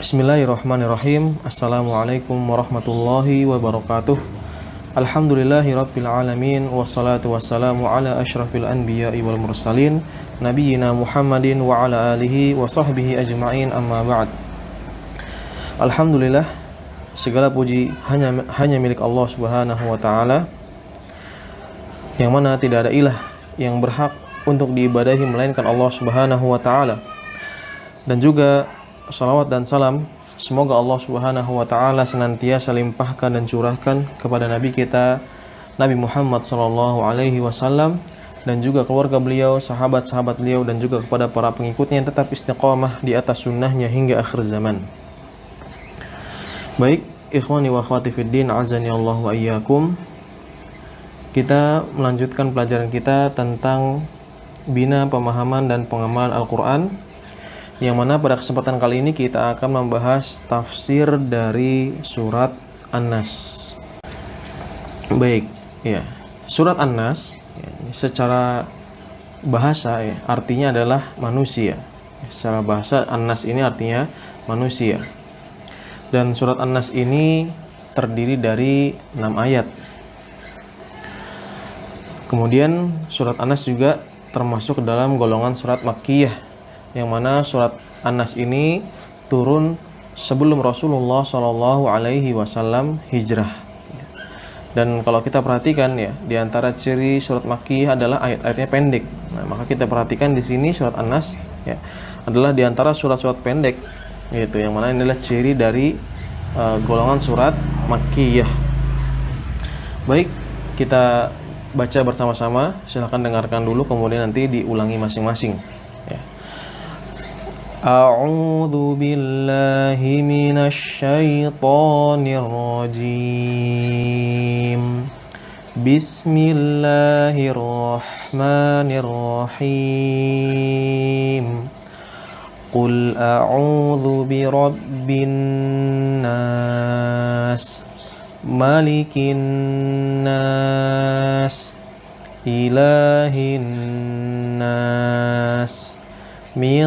Bismillahirrahmanirrahim. Assalamualaikum warahmatullahi wabarakatuh. Alhamdulillahirabbil alamin wassalatu wassalamu ala asyrafil anbiya'i wal mursalin nabiyyina Muhammadin wa ala alihi wa sahbihi ajma'in, amma ba'd. Alhamdulillah, segala puji hanya milik Allah Subhanahu wa taala, yang mana tidak ada ilah yang berhak untuk diibadahi melainkan Allah Subhanahu wa taala. Dan juga salawat dan salam semoga Allah Subhanahu wa taala senantiasa limpahkan dan curahkan kepada nabi kita Nabi Muhammad sallallahu alaihi wasallam, dan juga keluarga beliau, sahabat-sahabat beliau, dan juga kepada para pengikutnya yang tetap istiqamah di atas sunnahnya hingga akhir zaman. Baik, ikhwani wa akhwati fiddin, azani Allah wa iyyakum. Kita melanjutkan pelajaran kita tentang bina pemahaman dan pengamalan Al-Quran, yang mana pada kesempatan kali ini kita akan membahas tafsir dari surat An-Nas. Baik, ya. Surat An-Nas ya, secara bahasa ya, artinya adalah manusia. Secara bahasa An-Nas ini artinya manusia. Dan surat An-Nas ini terdiri dari 6 ayat. Kemudian surat An-Nas juga termasuk ke dalam golongan surat Makkiyah, yang mana surat An-Nas ini turun sebelum Rasulullah Shallallahu Alaihi Wasallam hijrah. Dan kalau kita perhatikan ya, di antara ciri surat Makkiyah adalah ayat-ayatnya pendek. Nah, maka kita perhatikan di sini surat An-Nas ya adalah di antara surat-surat pendek, gitu. Yang mana ini adalah ciri dari golongan surat Makkiyah. Baik, kita baca bersama-sama. Silahkan dengarkan dulu, kemudian nanti diulangi masing-masing. Ya. A'udzu billahi minasy syaithanir rajim. Bismillahirrahmanirrahim. Qul a'udzu birabbin nas, malikin nas, ilahin nas, min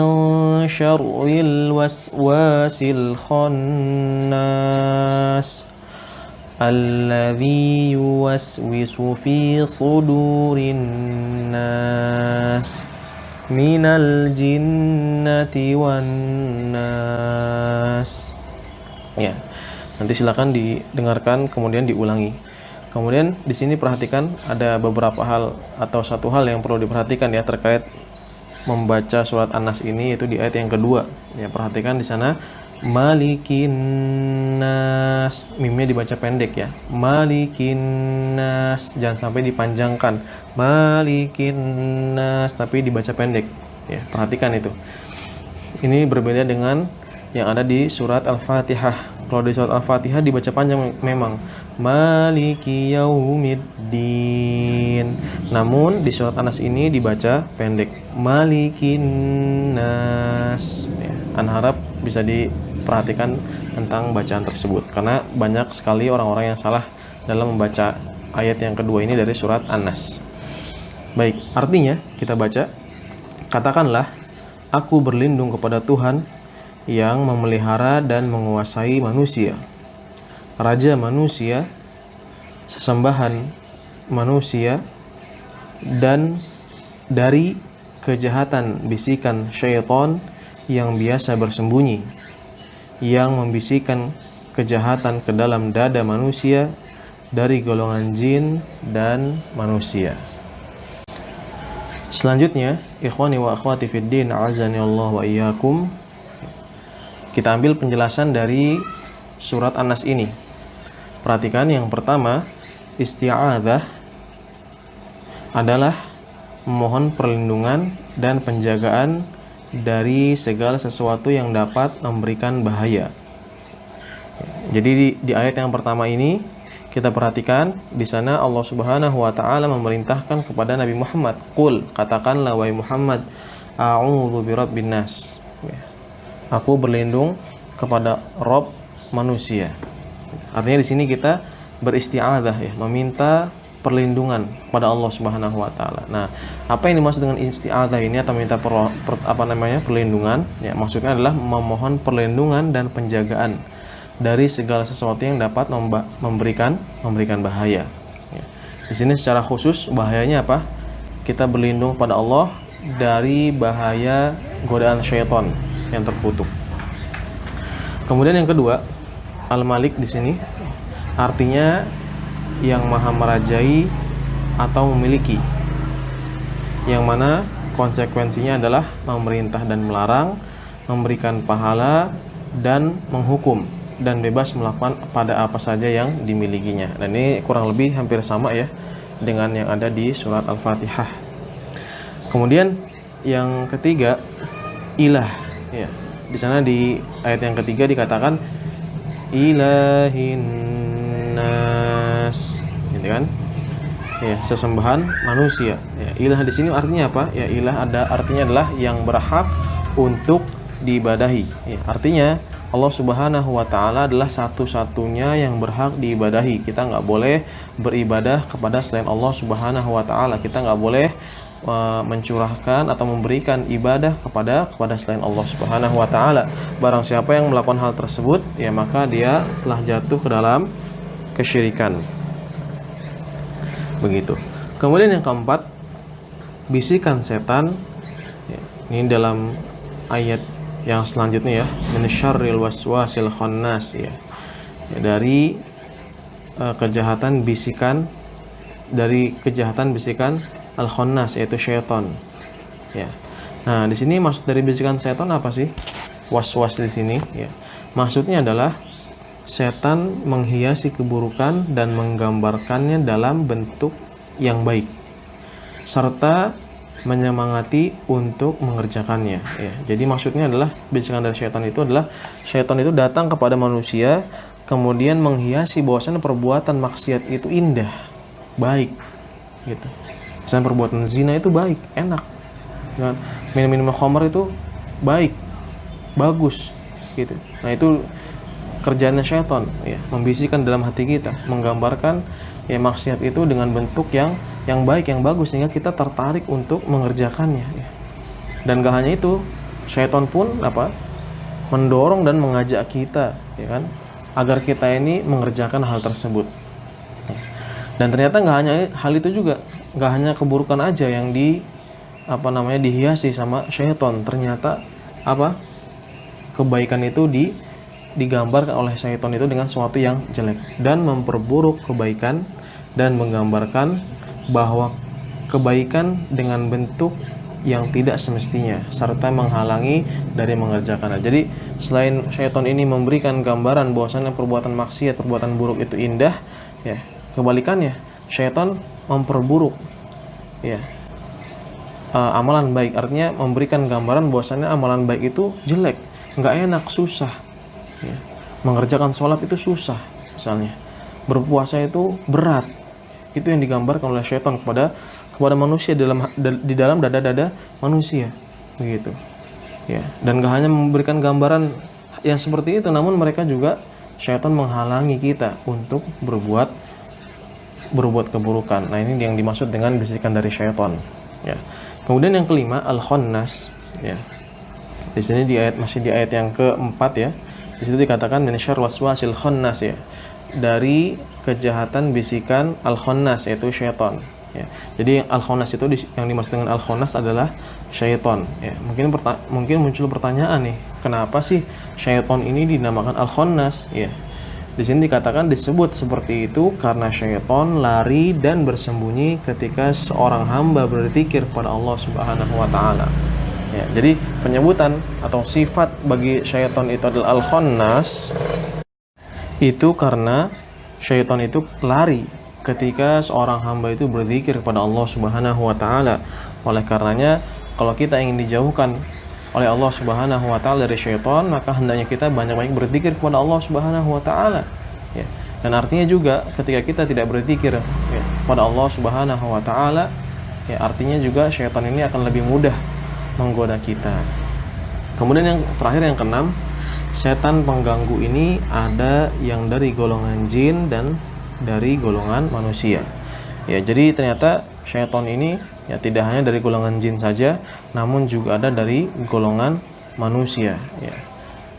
syarril waswasil khannas, alladzi yuwaswisu fi sudurin nas, minal jinnati wan nas. Ya, nanti silakan didengarkan kemudian diulangi. Kemudian di sini perhatikan ada beberapa hal atau satu hal yang perlu diperhatikan ya terkait membaca surat An-Nas ini, yaitu di ayat yang kedua. Ya, perhatikan di sana malikin nas, mimnya dibaca pendek ya. Malikin nas, jangan sampai dipanjangkan. Malikin nas, tapi dibaca pendek. Ya, perhatikan itu. Ini berbeda dengan yang ada di surat Al-Fatihah. Kalau di surat Al-Fatihah dibaca panjang memang. Maliki yaumiddin. Namun di surat An-Nas ini dibaca pendek. Malikin nas. Ya, Ana harap bisa diperhatikan tentang bacaan tersebut, karena banyak sekali orang-orang yang salah dalam membaca ayat yang kedua ini dari surat An-Nas. Baik, artinya kita baca, katakanlah, aku berlindung kepada Tuhan yang memelihara dan menguasai manusia, Raja manusia, sesembahan manusia, dan dari kejahatan bisikan syaitan yang biasa bersembunyi, yang membisikkan kejahatan ke dalam dada manusia dari golongan jin dan manusia. Selanjutnya, ikhwani wa akhwati fiddin, azani Allah wa iyyakum, kita ambil penjelasan dari surat An-Nas ini. Perhatikan yang pertama, isti'adzah adalah memohon perlindungan dan penjagaan dari segala sesuatu yang dapat memberikan bahaya. Jadi di ayat yang pertama ini kita perhatikan di sana Allah Subhanahu wa taala memerintahkan kepada Nabi Muhammad, "Qul," katakanlah wahai Muhammad, "A'udzu birabbin nas." Aku berlindung kepada Rabb manusia. Artinya di sini kita beristi'adzah ya, meminta perlindungan pada Allah Subhanahu wa taala. Nah, apa yang dimaksud dengan isti'adzah ini atau minta perlindungan? Ya, maksudnya adalah memohon perlindungan dan penjagaan dari segala sesuatu yang dapat memberikan bahaya. Ya. Di sini secara khusus bahayanya apa? Kita berlindung pada Allah dari bahaya godaan syaitan yang terkutuk. Kemudian yang kedua, Al-Malik di sini artinya yang maha merajai atau memiliki, yang mana konsekuensinya adalah memerintah dan melarang, memberikan pahala dan menghukum, dan bebas melakukan pada apa saja yang dimilikinya. Dan ini kurang lebih hampir sama ya dengan yang ada di surat Al-Fatihah. Kemudian yang ketiga, ilah ya. Di sana di ayat yang ketiga dikatakan ilahin nas, gitu kan? Ya, sesembahan manusia. Ya, ilah di sini artinya apa? Ya, ilah artinya adalah yang berhak untuk diibadahi. Ya, artinya Allah Subhanahu wa taala adalah satu-satunya yang berhak diibadahi. Kita nggak boleh beribadah kepada selain Allah Subhanahu wa taala. Kita nggak boleh mencurahkan atau memberikan ibadah kepada selain Allah Subhanahu wa taala. Barang siapa yang melakukan hal tersebut, ya maka dia telah jatuh ke dalam kesyirikan. Begitu. Kemudian yang keempat, bisikan setan. Ya, ini dalam ayat yang selanjutnya ya, minasyarril waswasil khannas ya. Ya, dari kejahatan bisikan al-khannas, yaitu syaitan. Ya. Nah, di sini maksud dari bisikan setan apa sih? Was-was di sini ya. Maksudnya adalah setan menghiasi keburukan dan menggambarkannya dalam bentuk yang baik, serta menyemangati untuk mengerjakannya ya. Jadi maksudnya adalah bisikan dari syaitan itu adalah syaitan itu datang kepada manusia kemudian menghiasi bahwasanya perbuatan maksiat itu indah, baik gitu. Misalnya perbuatan zina itu baik, enak. Minum khamar itu baik, bagus gitu. Nah, itu kerjanya syaitan ya, membisikkan dalam hati kita, menggambarkan ya maksiat itu dengan bentuk yang baik, yang bagus, sehingga kita tertarik untuk mengerjakannya ya. Dan gak hanya itu, syaitan pun mendorong dan mengajak kita ya kan, agar kita ini mengerjakan hal tersebut. Dan ternyata gak hanya hal itu juga, gak hanya keburukan aja yang dihiasi sama syaitan. Ternyata kebaikan itu digambarkan oleh syaitan itu dengan sesuatu yang jelek dan memperburuk kebaikan dan menggambarkan bahwa kebaikan dengan bentuk yang tidak semestinya serta menghalangi dari mengerjakannya. Jadi selain syaitan ini memberikan gambaran bahwasanya perbuatan maksiat, perbuatan buruk itu indah ya, kebalikannya syaitan memperburuk ya amalan baik, artinya memberikan gambaran bahwasanya amalan baik itu jelek, nggak enak, susah ya. Mengerjakan sholat itu susah, misalnya berpuasa itu berat. Itu yang digambarkan oleh syaitan kepada manusia di dalam dada manusia begitu ya. Dan gak hanya memberikan gambaran yang seperti itu, namun mereka juga syaitan menghalangi kita untuk berbuat keburukan. Nah, ini yang dimaksud dengan bisikan dari syaitan ya. Kemudian yang kelima, al-khannas ya. Di sini masih di ayat yang keempat ya. Di situ dikatakan minasyarril waswasil khannas ya, dari kejahatan bisikan al-khannas, yaitu syaitan ya. Jadi al-khannas itu yang dimaksud dengan al-khannas adalah syaitan ya. Mungkin muncul pertanyaan nih, kenapa sih syaitan ini dinamakan al-khannas ya? Di sini dikatakan disebut seperti itu karena syaitan lari dan bersembunyi ketika seorang hamba berzikir kepada Allah Subhanahu wa taala. Ya, jadi penyebutan atau sifat bagi syaitan itu adalah al-khannas itu karena syaitan itu lari ketika seorang hamba itu berzikir kepada Allah Subhanahu wa taala. Oleh karenanya, kalau kita ingin dijauhkan oleh Allah Subhanahu wa taala dari syaitan, maka hendaknya kita banyak-banyak berzikir kepada Allah Subhanahu wa taala ya. Dan artinya juga ketika kita tidak berzikir ya, kepada Allah Subhanahu wa taala ya, artinya juga syaitan ini akan lebih mudah menggoda kita. Kemudian yang terakhir, yang keenam, setan pengganggu ini ada yang dari golongan jin dan dari golongan manusia. Ya, jadi ternyata syaitan ini ya tidak hanya dari golongan jin saja, namun juga ada dari golongan manusia. Ya,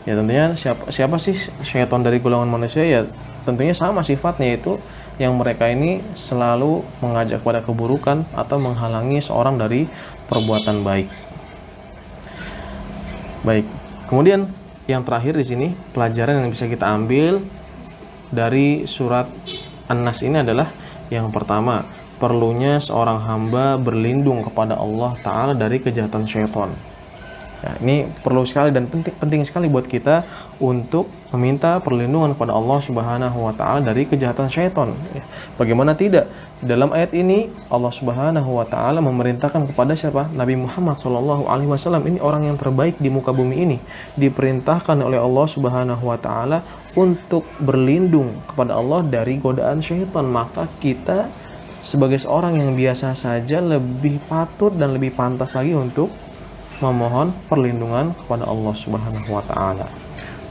ya tentunya siapa sih syaitan dari golongan manusia? Ya tentunya sama sifatnya, yaitu yang mereka ini selalu mengajak pada keburukan atau menghalangi seorang dari perbuatan baik. Baik. Kemudian yang terakhir di sini pelajaran yang bisa kita ambil dari surat An-Nas ini adalah yang pertama, perlunya seorang hamba berlindung kepada Allah Ta'ala dari kejahatan syaitan. Ya, ini perlu sekali dan penting sekali buat kita untuk meminta perlindungan kepada Allah Subhanahu wa Ta'ala dari kejahatan syaitan. Ya, bagaimana tidak? Dalam ayat ini Allah Subhanahu wa Ta'ala memerintahkan kepada siapa? Nabi Muhammad SAW. Ini orang yang terbaik di muka bumi ini, diperintahkan oleh Allah Subhanahu wa Ta'ala untuk berlindung kepada Allah dari godaan syaitan. Maka kita sebagai seorang yang biasa saja lebih patut dan lebih pantas lagi untuk memohon perlindungan kepada Allah Subhanahu wa Ta'ala.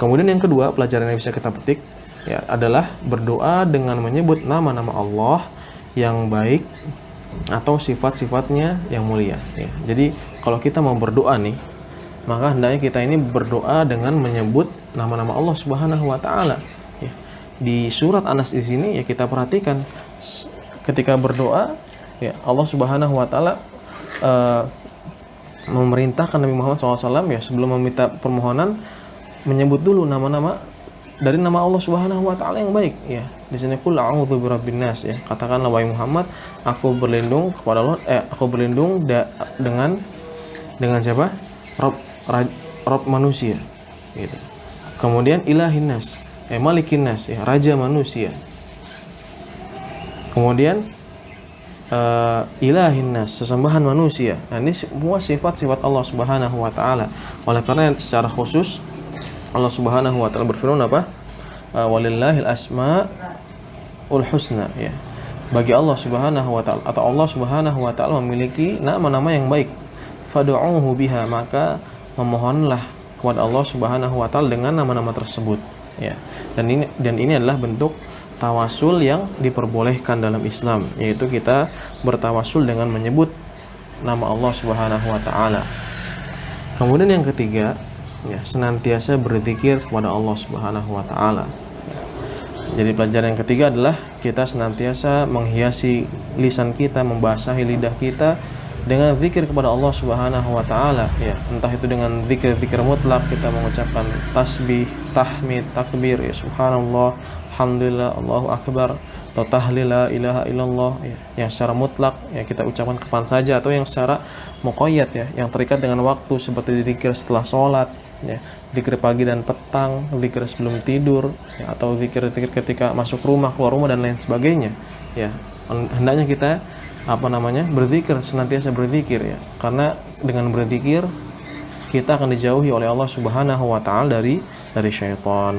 Kemudian yang kedua, pelajaran yang bisa kita petik ya adalah berdoa dengan menyebut nama-nama Allah yang baik atau sifat-sifatnya yang mulia ya. Jadi kalau kita mau berdoa nih, maka hendaknya kita ini berdoa dengan menyebut nama-nama Allah Subhanahu wa Ta'ala ya. Di surat An-Nas di sini ya kita perhatikan ketika berdoa ya Allah Subhanahu wa Ta'ala memerintahkan Nabi Muhammad SAW ya sebelum meminta permohonan menyebut dulu nama-nama dari nama Allah Subhanahu wa Ta'ala yang baik ya. Di sini qul a'udzu birabbin nas ya. Katakanlah wahai Muhammad, aku berlindung kepada Allah aku berlindung dengan siapa? Rob manusia gitu. Kemudian ilahin nas, malikin nas ya, raja manusia. Kemudian ilahin nas, sesembahan manusia. Nah, ini semua sifat-sifat Allah Subhanahu wa Ta'ala. Oleh karena secara khusus Allah Subhanahu wa Ta'ala berfirman apa? Walillahil asmaul husna ya. Bagi Allah Subhanahu wa Ta'ala atau Allah Subhanahu wa Ta'ala memiliki nama-nama yang baik. Fad'uuhu biha, maka memohonlah kepada Allah Subhanahu wa Ta'ala dengan nama-nama tersebut ya. Dan ini adalah bentuk tawasul yang diperbolehkan dalam Islam, yaitu kita bertawasul dengan menyebut nama Allah Subhanahu wa Ta'ala. Kemudian yang ketiga ya, senantiasa berzikir kepada Allah Subhanahu wa Ta'ala. Jadi pelajaran yang ketiga adalah kita senantiasa menghiasi lisan kita, membasahi lidah kita dengan zikir kepada Allah Subhanahu wa Ta'ala ya. Entah itu dengan zikir-zikir mutlak, kita mengucapkan tasbih, tahmid, takbir ya, subhanallah, alhamdulillah, Allahu akbar, atau tahlil la ilaha illallah ya, yang secara mutlak ya kita ucapkan kapan saja, atau yang secara muqayyad ya, yang terikat dengan waktu seperti zikir setelah sholat ya, zikir pagi dan petang, zikir sebelum tidur ya, atau zikir-zikir ketika masuk rumah, keluar rumah dan lain sebagainya ya. Hendaknya kita berzikir, senantiasa berzikir ya, karena dengan berzikir kita akan dijauhi oleh Allah Subhanahu wa Ta'ala dari syaitan.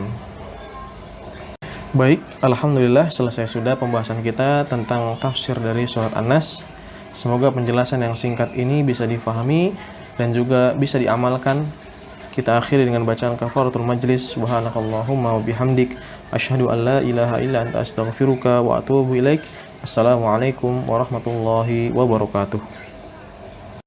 Baik, alhamdulillah selesai sudah pembahasan kita tentang tafsir dari surat An-Nas. Semoga penjelasan yang singkat ini bisa difahami dan juga bisa diamalkan. Kita akhiri dengan bacaan kafaratul majlis. Subhanakallahumma wa bihamdik, asyhadu an la ilaha illa anta astaghfiruka wa atubu ilaik. Assalamualaikum warahmatullahi wabarakatuh.